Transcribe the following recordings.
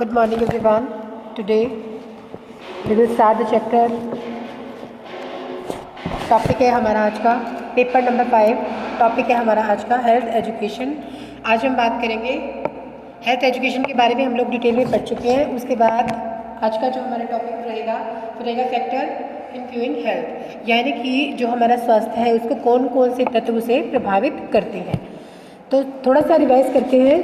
Good morning everyone. Today we will start the chapter. Topic है हमारा आज का पेपर नंबर 5। टॉपिक है हमारा आज का हेल्थ एजुकेशन। आज हम बात करेंगे हेल्थ एजुकेशन के बारे में। हम लोग डिटेल में पढ़ चुके हैं। उसके बाद आज का जो हमारा टॉपिक रहेगा वो रहेगा फैक्टर इन्फ्लुइंग हेल्थ, यानी कि जो हमारा स्वास्थ्य है उसको कौन कौन से तत्व से प्रभावित करते हैं। तो थोड़ा सा रिवाइज करते हैं।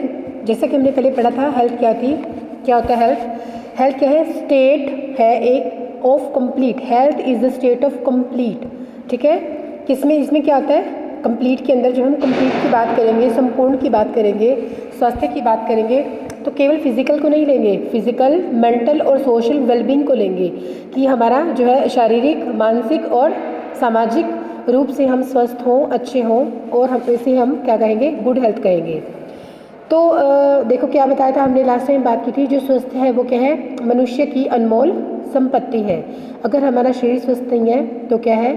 जैसा कि हमने पहले पढ़ा था, हेल्थ क्या थी, क्या होता है हेल्थ। हेल्थ क्या है? स्टेट है एक of complete. Health is the state of complete. ठीक है, किसमें, इसमें क्या होता है? कंप्लीट के अंदर जो हम कंप्लीट की बात करेंगे, संपूर्ण की बात करेंगे, स्वास्थ्य की बात करेंगे, तो केवल फिजिकल को नहीं लेंगे, फिजिकल, मेंटल और सोशल वेलबींग को लेंगे कि हमारा जो है शारीरिक, मानसिक और सामाजिक रूप से हम स्वस्थ हों, अच्छे हों, और हम इसे हम क्या कहेंगे? गुड हेल्थ कहेंगे। तो देखो क्या बताया था हमने, लास्ट टाइम बात की थी, जो स्वस्थ है वो क्या है? मनुष्य की अनमोल संपत्ति है। अगर हमारा शरीर स्वस्थ नहीं है तो क्या है?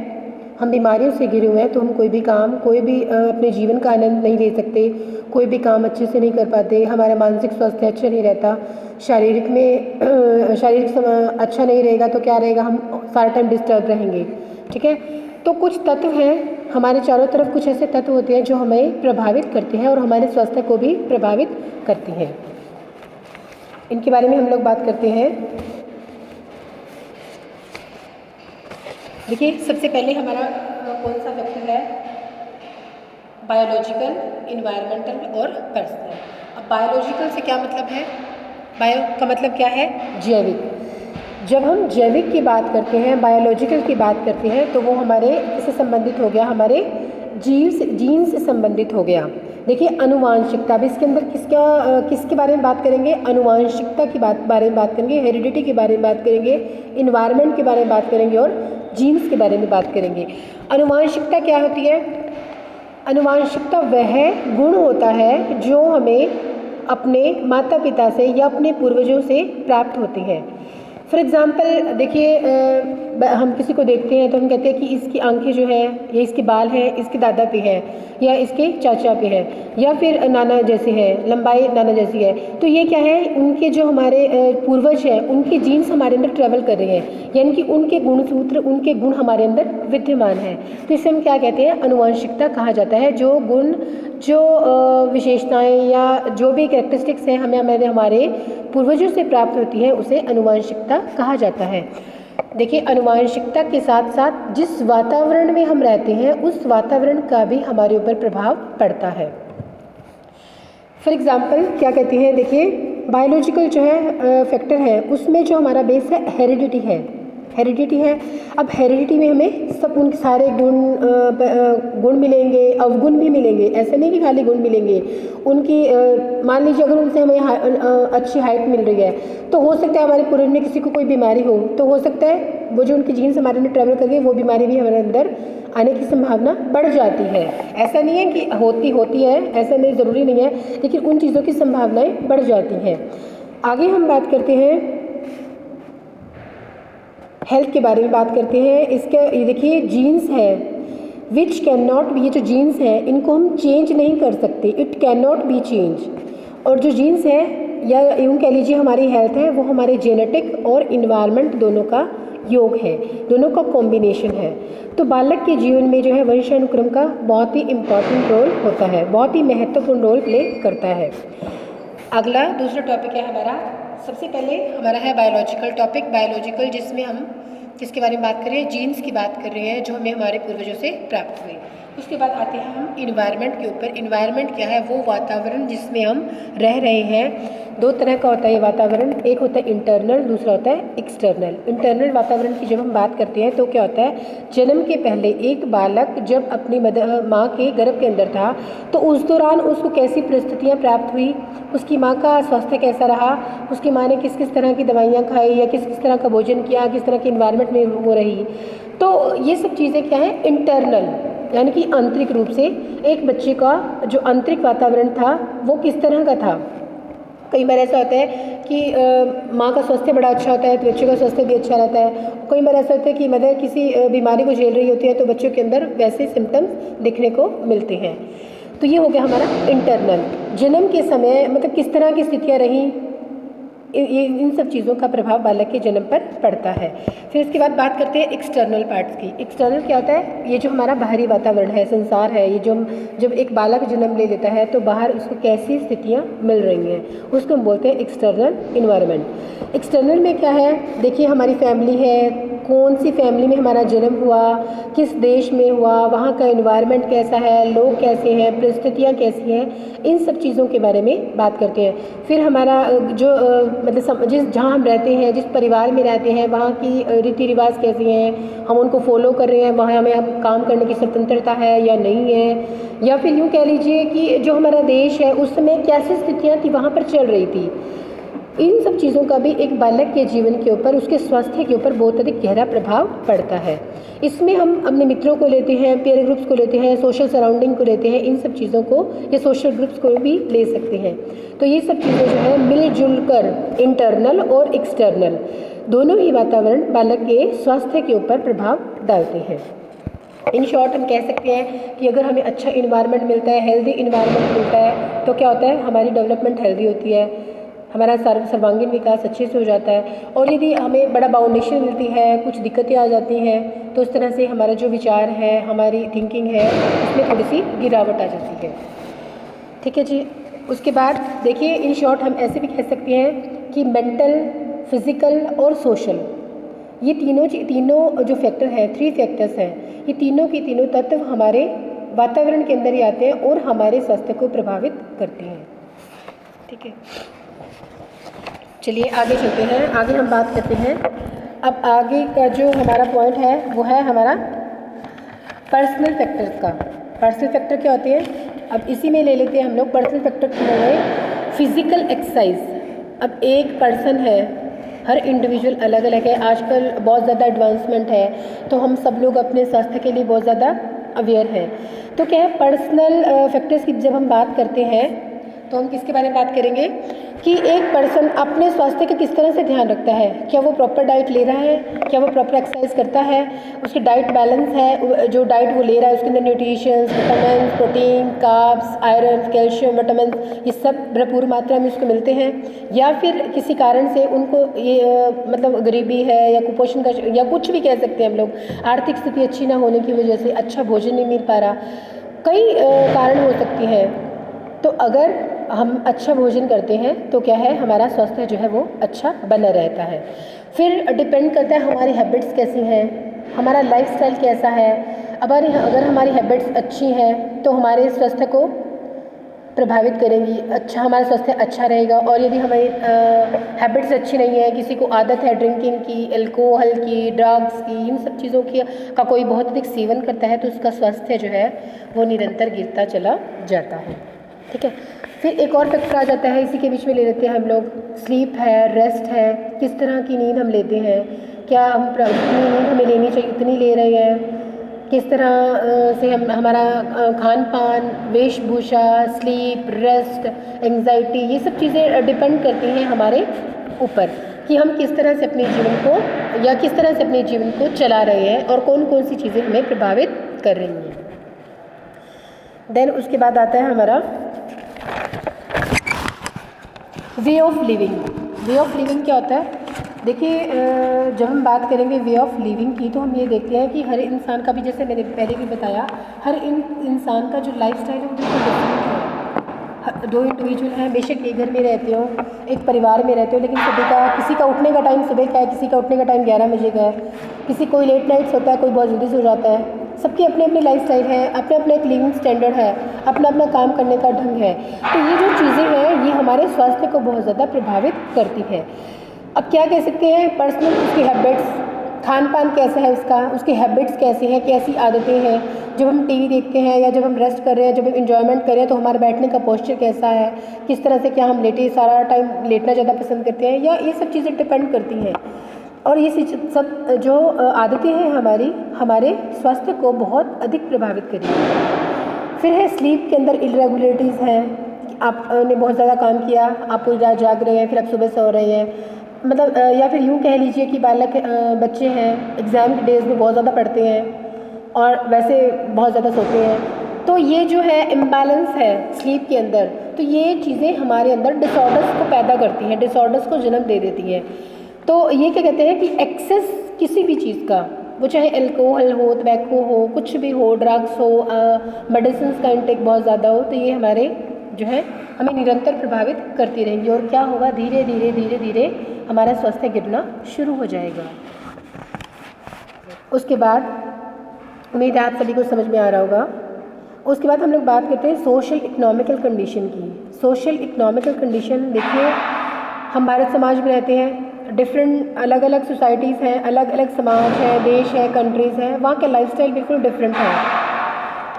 हम बीमारियों से घिरे हुए हैं, तो हम कोई भी काम, कोई भी अपने जीवन का आनंद नहीं ले सकते, कोई भी काम अच्छे से नहीं कर पाते, हमारा मानसिक स्वास्थ्य अच्छा नहीं रहता, शारीरिक में अच्छा नहीं रहेगा तो क्या रहेगा? हम सारा टाइम डिस्टर्ब रहेंगे। ठीक है, तो कुछ तत्व हैं हमारे चारों तरफ, कुछ ऐसे तत्व होते हैं जो हमें प्रभावित करते हैं और हमारे स्वास्थ्य को भी प्रभावित करते हैं। इनके बारे में हम लोग बात करते हैं। देखिए, सबसे पहले हमारा कौन सा फैक्टर है? बायोलॉजिकल, इन्वायरमेंटल और पर्सनल। अब बायोलॉजिकल से क्या मतलब है? बायो का मतलब क्या है? जैविक। जब हम जैविक की बात करते हैं, बायोलॉजिकल की बात करते हैं, तो वो हमारे किससे संबंधित हो गया? हमारे जीन से संबंधित हो गया। देखिए, अनुवांशिकता भी इसके अंदर किसके बारे में बात करेंगे? अनुवांशिकता की बारे में बात करेंगे, हेरिडिटी के बारे में बात करेंगे, इन्वायरमेंट के बारे में बात करेंगे और जीन्स के बारे में बात करेंगे। अनुवांशिकता क्या होती है? अनुवांशिकता वह गुण होता है जो हमें अपने माता पिता से या अपने पूर्वजों से प्राप्त होते हैं। फॉर एग्ज़ाम्पल देखिए, हम किसी को देखते हैं तो हम कहते हैं कि इसकी आंखें जो है, या इसके बाल हैं, इसके दादा पे है, या इसके चाचा पे है, या फिर नाना जैसे है, लंबाई नाना जैसी है। तो ये क्या है? उनके जो हमारे पूर्वज हैं, उनके जीन्स हमारे अंदर ट्रेवल कर रहे हैं, यानी कि उनके गुणसूत्र, उनके गुण हमारे अंदर विद्यमान हैं। तो इसे हम क्या कहते हैं? अनुवांशिकता कहा जाता है। जो गुण, जो विशेषताएँ या जो भी कैरेक्टरिस्टिक्स हैं हमारे पूर्वजों से प्राप्त होती है, उसे अनुवांशिकता कहा जाता है। देखिए, अनुवांशिकता के साथ साथ जिस वातावरण में हम रहते हैं उस वातावरण का भी हमारे ऊपर प्रभाव पड़ता है। फॉर एग्ज़ाम्पल क्या कहते हैं? देखिए, बायोलॉजिकल जो है फैक्टर है, उसमें जो हमारा बेस है हेरिडिटी है। हेरिडिटी है। अब हेरिडिटी में हमें सब उनके सारे गुण मिलेंगे, अवगुण भी मिलेंगे। ऐसे नहीं कि खाली गुण मिलेंगे। उनकी मान लीजिए अगर उनसे हमें अच्छी हाइट मिल रही है, तो हो सकता है हमारे पूर्वज में किसी को कोई बीमारी हो, तो हो सकता है वो जो उनकी जीन्स हमारे अंदर ट्रेवल कर गई, वो बीमारी भी हमारे अंदर आने की संभावना बढ़ जाती है। ऐसा नहीं है कि होती है, ऐसा नहीं, ज़रूरी नहीं है, लेकिन उन चीज़ों की संभावनाएँ बढ़ जाती हैं। आगे हम बात करते हैं हेल्थ के बारे में बात करते हैं। इसका ये देखिए, जीन्स है विच कैन नॉट बी, ये जो जीन्स है इनको हम चेंज नहीं कर सकते, it can not be change. और जो जीन्स है, या यूँ कह लीजिए हमारी हेल्थ है, वो हमारे जेनेटिक और इन्वायरमेंट दोनों का योग है, दोनों का कॉम्बिनेशन है। तो बालक के जीवन में जो है वंशानुक्रम का बहुत ही इम्पॉर्टेंट रोल होता है, बहुत ही महत्वपूर्ण रोल प्ले करता है। अगला दूसरा टॉपिक है हमारा, सबसे पहले हमारा है बायोलॉजिकल टॉपिक। बायोलॉजिकल जिसमें हम किसके बारे में बात कर रहे हैं? जीन्स की बात कर रहे हैं जो हमें हमारे पूर्वजों से प्राप्त हुए। उसके बाद आते हैं हम इन्वायरमेंट के ऊपर। इन्वायरमेंट क्या है? वो वातावरण जिसमें हम रह रहे हैं। दो तरह का होता है ये वातावरण, एक होता है इंटरनल, दूसरा होता है एक्सटर्नल। इंटरनल वातावरण की जब हम बात करते हैं तो क्या होता है? जन्म के पहले एक बालक जब अपनी माँ के गर्भ के अंदर था, तो उस दौरान उसको कैसी परिस्थितियाँ प्राप्त हुई, उसकी माँ का स्वास्थ्य कैसा रहा, उसकी माँ ने किस किस तरह की दवाइयाँ खाई, या किस किस तरह का भोजन किया, किस तरह के इन्वायरमेंट में वो रही। तो ये सब चीज़ें क्या है? इंटरनल, यानी कि आंतरिक रूप से एक बच्चे का जो आंतरिक वातावरण था वो किस तरह का था। कई बार ऐसा होता है कि माँ का स्वास्थ्य बड़ा अच्छा होता है तो बच्चे का स्वास्थ्य भी अच्छा रहता है। कई बार ऐसा होता है कि मदर किसी बीमारी को झेल रही होती है तो बच्चों के अंदर वैसे सिम्टम्स दिखने को मिलते हैं। तो ये हो गया हमारा इंटरनल। जन्म के समय मतलब किस तरह की स्थितियाँ रहीं, ये इन सब चीज़ों का प्रभाव बालक के जन्म पर पड़ता है। फिर इसके बाद बात करते हैं एक्सटर्नल पार्ट्स की। एक्सटर्नल क्या होता है? ये जो हमारा बाहरी वातावरण है, संसार है, ये जो जब एक बालक जन्म ले लेता है तो बाहर उसको कैसी स्थितियाँ मिल रही हैं, उसको हम बोलते हैं एक्सटर्नल इन्वायरमेंट। एक्सटर्नल में क्या है? देखिए हमारी फैमिली है, कौन सी फैमिली में हमारा जन्म हुआ, किस देश में हुआ, वहाँ का इन्वायरमेंट कैसा है, लोग कैसे हैं, परिस्थितियाँ कैसी हैं, इन सब चीज़ों के बारे में बात करते हैं। फिर हमारा जो मतलब जिस जहाँ हम रहते हैं, जिस परिवार में रहते हैं, वहाँ की रीति रिवाज कैसी हैं, हम उनको फॉलो कर रहे हैं, वहाँ हमें हम काम करने की स्वतंत्रता है या नहीं है, या फिर यूँ कह लीजिए कि जो हमारा देश है उस समय कैसी स्थितियाँ थी, वहाँ पर चल रही थी। इन सब चीज़ों का भी एक बालक के जीवन के ऊपर, उसके स्वास्थ्य के ऊपर बहुत अधिक गहरा प्रभाव पड़ता है। इसमें हम अपने मित्रों को लेते हैं, पीयर ग्रुप्स को लेते हैं, सोशल सराउंडिंग को लेते हैं, इन सब चीज़ों को या सोशल ग्रुप्स को भी ले सकते हैं। तो ये सब चीज़ें जो है मिलजुल कर इंटरनल और एक्सटर्नल दोनों ही वातावरण बालक के स्वास्थ्य के ऊपर प्रभाव डालते हैं। इन शॉर्ट हम कह सकते हैं कि अगर हमें अच्छा इन्वायरमेंट मिलता है, हेल्दी इन्वायरमेंट मिलता है, तो क्या होता है? हमारी डेवलपमेंट हेल्दी होती है, हमारा सर्वांगीण विकास अच्छे से हो जाता है। और यदि हमें बड़ा बाउंडेशन मिलती है, कुछ दिक्कतें आ जाती हैं, तो उस तरह से हमारा जो विचार है, हमारी थिंकिंग है, उसमें थोड़ी सी गिरावट आ जाती है। ठीक है जी। उसके बाद देखिए इन शॉर्ट हम ऐसे भी कह सकते हैं कि मेंटल, फिजिकल और सोशल, ये तीनों जो फैक्टर हैं, 3 फैक्टर्स हैं, ये तीनों के तीनों तत्व हमारे वातावरण के अंदर ही आते हैं और हमारे स्वास्थ्य को प्रभावित करते हैं। ठीक है, चलिए आगे चलते हैं। आगे हम बात करते हैं, अब आगे का जो हमारा पॉइंट है वो है हमारा पर्सनल फैक्टर्स का। पर्सनल फैक्टर क्या होते हैं? अब इसी में ले लेते हैं हम लोग। पर्सनल फैक्टर क्या है? Physical exercise. अब एक पर्सन है, हर इंडिविजुअल अलग अलग है, आजकल बहुत ज़्यादा एडवांसमेंट है, तो हम सब लोग अपने स्वास्थ्य के लिए बहुत ज़्यादा अवेयर हैं। तो क्या है, पर्सनल फैक्टर्स की जब हम बात करते हैं तो हम किसके बारे में बात करेंगे कि एक पर्सन अपने स्वास्थ्य का किस तरह से ध्यान रखता है। क्या वो प्रॉपर डाइट ले रहा है, क्या वो प्रॉपर एक्सरसाइज करता है, उसकी डाइट बैलेंस है, जो डाइट वो ले रहा है उसके अंदर nutritions, vitamin, protein, carbs, iron, calcium, vitamin, ये सब भरपूर मात्रा में उसको मिलते हैं, या फिर किसी कारण से उनको ये मतलब गरीबी है या कुपोषण का या कुछ भी कह सकते हैं हम लोग, आर्थिक स्थिति अच्छी ना होने की वजह से अच्छा भोजन नहीं मिल पा रहा, कई कारण हो सकती हैं। तो अगर हम अच्छा भोजन करते हैं तो क्या है, हमारा स्वास्थ्य जो है वो अच्छा बना रहता है। फिर डिपेंड करता है हमारी हैबिट्स कैसी हैं, हमारा लाइफस्टाइल कैसा है। अगर हमारी हैबिट्स अच्छी हैं तो हमारे स्वास्थ्य को प्रभावित करेंगी, अच्छा हमारा स्वास्थ्य अच्छा रहेगा। और यदि हमारी हैबिट्स अच्छी नहीं है, किसी को आदत है ड्रिंकिंग की, अल्कोहल की, ड्रग्स की, इन सब चीज़ों की का कोई बहुत अधिक सेवन करता है, तो उसका स्वास्थ्य जो है वो निरंतर गिरता चला जाता है। ठीक है, फिर एक और फैक्टर आ जाता है, इसी के बीच में ले लेते हैं हम लोग, स्लीप है, रेस्ट है, किस तरह की नींद हम लेते हैं, क्या हम जितनी नींद हमें लेनी चाहिए उतनी ले रहे हैं, किस तरह से हम हमारा खान पान, वेशभूषा, स्लीप, रेस्ट, एंग्जाइटी, ये सब चीज़ें डिपेंड करती हैं हमारे ऊपर कि हम किस तरह से अपने जीवन को या किस तरह से अपने जीवन को चला रहे हैं और कौन कौन सी चीज़ें हमें प्रभावित कर रही हैं। देन उसके बाद आता है हमारा way of living. Way of living क्या होता है? देखिए जब हम बात करेंगे वे ऑफ लिविंग की, तो हम ये देखते हैं कि हर इंसान का भी, जैसे मैंने पहले भी बताया, हर इंसान का जो लाइफस्टाइल है वो बिल्कुल डिफरेंट है। 2 इंडिविजुअल हैं, बेशक एक घर में रहते हो, एक परिवार में रहते हो, लेकिन सभी का, किसी का उठने का टाइम सुबह का है, किसी का उठने का टाइम 11 बजे का है, किसी कोई लेट नाइट्स होता है, कोई बहुत जल्दी सो जाता है। सबकी अपनी अपनी लाइफस्टाइल है, अपना अपना एक लिविंग स्टैंडर्ड है, अपना अपना काम करने का ढंग है। तो ये जो चीज़ें हैं ये हमारे स्वास्थ्य को बहुत ज़्यादा प्रभावित करती है। अब क्या कह सकते हैं, पर्सनल उसकी हैबिट्स, खान पान कैसा है उसका, उसकी हैबिट्स कैसी हैं, कैसी आदतें हैं, जब हम टीवी देखते हैं या जब हम रेस्ट कर रहे हैं, जब हम इंजॉयमेंट कर रहे हैं, तो हमारा बैठने का पोस्चर कैसा है, किस तरह से, क्या हम लेटे सारा टाइम लेटना ज़्यादा पसंद करते हैं, या ये सब चीज़ें डिपेंड करती हैं। और ये सब जो आदतें हैं हमारे स्वास्थ्य को बहुत अधिक प्रभावित करेंगी। फिर है स्लीप के अंदर इरेगुलरिटीज़ हैं, आपने बहुत ज़्यादा काम किया, आप पूरी रात जाग रहे हैं, फिर आप सुबह सो रहे हैं, मतलब या फिर यूँ कह लीजिए कि बच्चे हैं, एग्ज़ाम के डेज़ में बहुत ज़्यादा पढ़ते हैं और वैसे बहुत ज़्यादा सोते हैं, तो ये जो है इम्बैलेंस है स्लीप के अंदर, तो ये चीज़ें हमारे अंदर डिसऑर्डर्स को पैदा करती हैं, डिसऑर्डर्स को जन्म दे देती हैं। तो ये क्या कहते हैं कि एक्सेस किसी भी चीज़ का, वो चाहे अल्कोहल हो, टबैको हो, कुछ भी हो, ड्रग्स हो, मेडिसिन का इंटेक बहुत ज़्यादा हो, तो ये हमारे जो है हमें निरंतर प्रभावित करती रहेंगी। और क्या होगा, धीरे धीरे धीरे धीरे हमारा स्वास्थ्य गिरना शुरू हो जाएगा। उसके बाद उम्मीद है आप सभी को समझ में आ रहा होगा। उसके बाद हम लोग बात करते हैं सोशल इकोनॉमिकल कंडीशन की। सोशल इकोनॉमिकल कंडीशन, देखिए हम भारत समाज में रहते हैं, डिफरेंट अलग अलग सोसाइटीज़ हैं, अलग अलग समाज है, देश है, कंट्रीज़ हैं, वहाँ के लाइफस्टाइल बिल्कुल डिफरेंट है।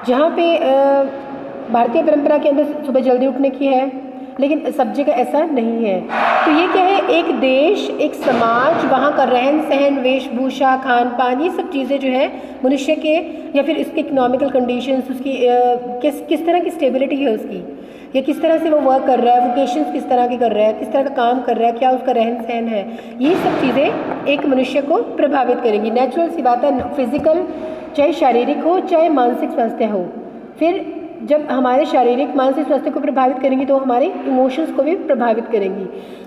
जहाँ पे भारतीय परंपरा के अंदर सुबह जल्दी उठने की है, लेकिन सब जगह ऐसा नहीं है। तो ये क्या है, एक देश, एक समाज, वहाँ का रहन सहन, वेशभूषा, खान पान, ये सब चीज़ें जो है मनुष्य के, या फिर इसके इकोनॉमिकल कंडीशंस, उसकी किस तरह की स्टेबिलिटी है उसकी, या किस तरह से वो वर्क कर रहा है, वोकेशंस किस तरह के कर रहा है, किस तरह का काम कर रहा है, क्या उसका रहन सहन है, ये सब चीज़ें एक मनुष्य को प्रभावित करेंगी। नेचुरल सी बात है, फिजिकल चाहे शारीरिक हो चाहे मानसिक स्वास्थ्य हो। फिर जब हमारे शारीरिक मानसिक स्वास्थ्य को प्रभावित करेंगी तो हमारे इमोशंस को भी प्रभावित करेंगी।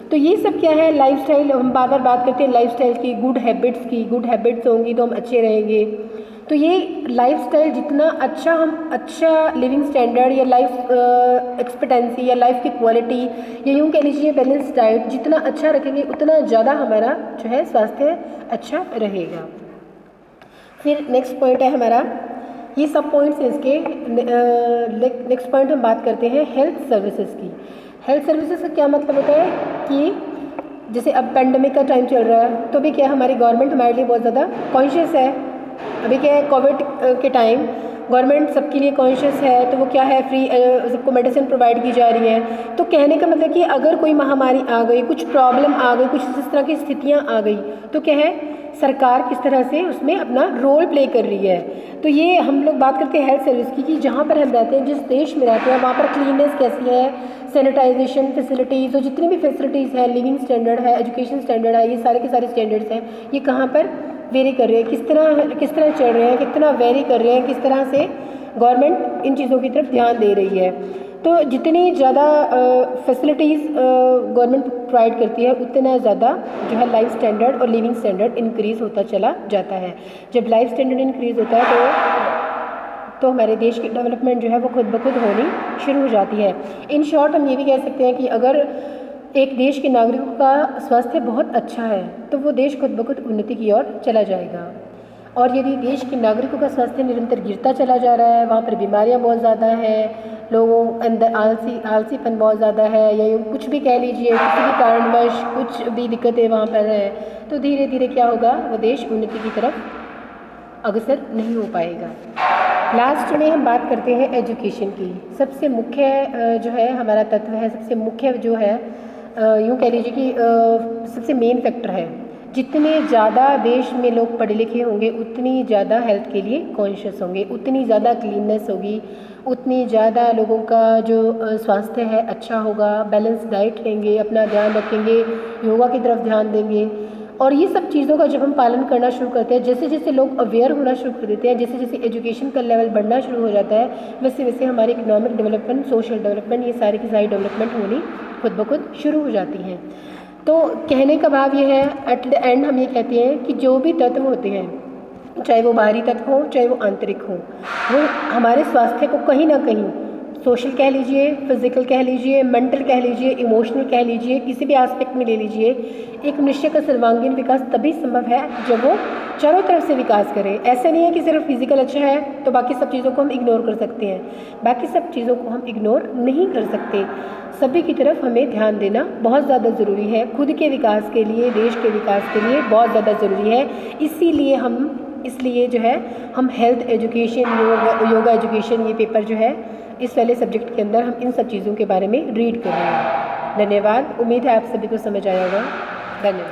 तो ये सब क्या है, लाइफस्टाइल, हम बार बार बात करते हैं लाइफस्टाइल की, गुड हैबिट्स की। गुड हैबिट्स होंगी तो हम अच्छे रहेंगे। तो ये लाइफस्टाइल जितना अच्छा, हम अच्छा लिविंग स्टैंडर्ड या लाइफ एक्सपेक्टेंसी या लाइफ की क्वालिटी, या यूँ कह लीजिए बैलेंस डाइट जितना अच्छा रखेंगे उतना ज़्यादा हमारा जो है स्वास्थ्य अच्छा रहेगा। फिर नेक्स्ट पॉइंट है हमारा, ये सब पॉइंट्स हैं इसके। नेक्स्ट पॉइंट हम बात करते हैं हेल्थ सर्विसेज की। हेल्थ सर्विसेज का क्या मतलब होता है कि जैसे अब पेंडेमिक का टाइम चल रहा है, तो भी क्या हमारी गवर्नमेंट हमारे लिए बहुत ज़्यादा कॉन्शियस है। अभी क्या है, कोविड के टाइम गवर्नमेंट सबके लिए कॉन्शियस है, तो वो क्या है, फ्री सबको मेडिसिन प्रोवाइड की जा रही है। तो कहने का मतलब कि अगर कोई महामारी आ गई, कुछ प्रॉब्लम आ गई, कुछ इस तरह की स्थितियाँ आ गई, तो क्या है, सरकार किस तरह से उसमें अपना रोल प्ले कर रही है। तो ये हम लोग बात करते हैं हेल्थ सर्विस की, कि जहाँ पर हम रहते हैं, जिस देश में रहते हैं, वहाँ पर क्लीननेस कैसी है, सैनिटाइजेशन फैसिलिटीज़, और जितनी भी फैसिलिटीज़ है, लिविंग स्टैंडर्ड है, एजुकेशन स्टैंडर्ड है, ये सारे के सारे स्टैंडर्ड्स हैं, ये कहाँ पर वेरी कर रहे हैं, किस तरह चल रहे हैं, कितना वेरी कर रहे हैं, किस तरह से गवर्नमेंट इन चीज़ों की तरफ ध्यान दे रही है। तो जितनी ज़्यादा फैसिलिटीज़ गवर्नमेंट प्रोवाइड करती है, उतना ज़्यादा जो है लाइफ स्टैंडर्ड और लिविंग स्टैंडर्ड इंक्रीज़ होता चला जाता है। जब लाइफ स्टैंडर्ड इंक्रीज़ होता है तो हमारे देश की डेवलपमेंट जो है वो खुद ब खुद होनी शुरू हो जाती है। इन शॉर्ट हम ये भी कह सकते हैं कि अगर एक देश के नागरिकों का स्वास्थ्य बहुत अच्छा है तो वो देश खुद ब खुद उन्नति की ओर चला जाएगा। और यदि देश के नागरिकों का स्वास्थ्य निरंतर गिरता चला जा रहा है, वहाँ पर बीमारियाँ बहुत ज़्यादा हैं, लोगों अंदर आलसीपन बहुत ज़्यादा है, या कुछ भी कह लीजिए, किसी भी कारणवश कुछ भी दिक्कतें वहाँ पर हैं, तो धीरे धीरे क्या होगा, वो देश उन्नति की तरफ अग्रसर नहीं हो पाएगा। लास्ट में हम बात करते हैं एजुकेशन की। सबसे मुख्य जो है हमारा तत्व है, सबसे मुख्य जो है यूँ कह लीजिए कि सबसे मेन फैक्टर है। जितने ज़्यादा देश में लोग पढ़े लिखे होंगे उतनी ज़्यादा हेल्थ के लिए कॉन्शियस होंगे, उतनी ज़्यादा क्लीननेस होगी, उतनी ज़्यादा लोगों का जो स्वास्थ्य है अच्छा होगा, बैलेंस डाइट लेंगे, अपना ध्यान रखेंगे, योगा की तरफ ध्यान देंगे। और ये सब चीज़ों का जब हम पालन करना शुरू करते हैं, जैसे जैसे लोग अवेयर होना शुरू कर देते हैं, जैसे जैसे एजुकेशन का लेवल बढ़ना शुरू हो जाता है, वैसे वैसे हमारी इकोनॉमिक डेवलपमेंट, सोशल डेवलपमेंट, ये सारी की सारी डेवलपमेंट होनी खुद ब खुद शुरू हो जाती हैं। तो कहने का भाव ये है, एट द एंड हम ये कहते हैं कि जो भी तत्व होते हैं, चाहे वो बाहरी तत्व हो चाहे वो आंतरिक हो, वो हमारे स्वास्थ्य को कहीं ना कहीं, सोशल कह लीजिए, फिजिकल कह लीजिए, मेंटल कह लीजिए, इमोशनल कह लीजिए, किसी भी एस्पेक्ट में ले लीजिए, एक मनुष्य का सर्वांगीण विकास तभी संभव है जब वो चारों तरफ से विकास करे। ऐसा नहीं है कि सिर्फ फिजिकल अच्छा है तो बाकी सब चीज़ों को हम इग्नोर कर सकते हैं, बाकी सब चीज़ों को हम इग्नोर नहीं कर सकते। सभी की तरफ हमें ध्यान देना बहुत ज़्यादा ज़रूरी है, खुद के विकास के लिए, देश के विकास के लिए बहुत ज़्यादा ज़रूरी है। इसलिए जो है हम हेल्थ एजुकेशन, योगा एजुकेशन, ये पेपर जो है इस वाले सब्जेक्ट के अंदर हम इन सब चीज़ों के बारे में रीड कर रहे हैं। धन्यवाद। उम्मीद है आप सभी को समझ आया होगा। धन्यवाद।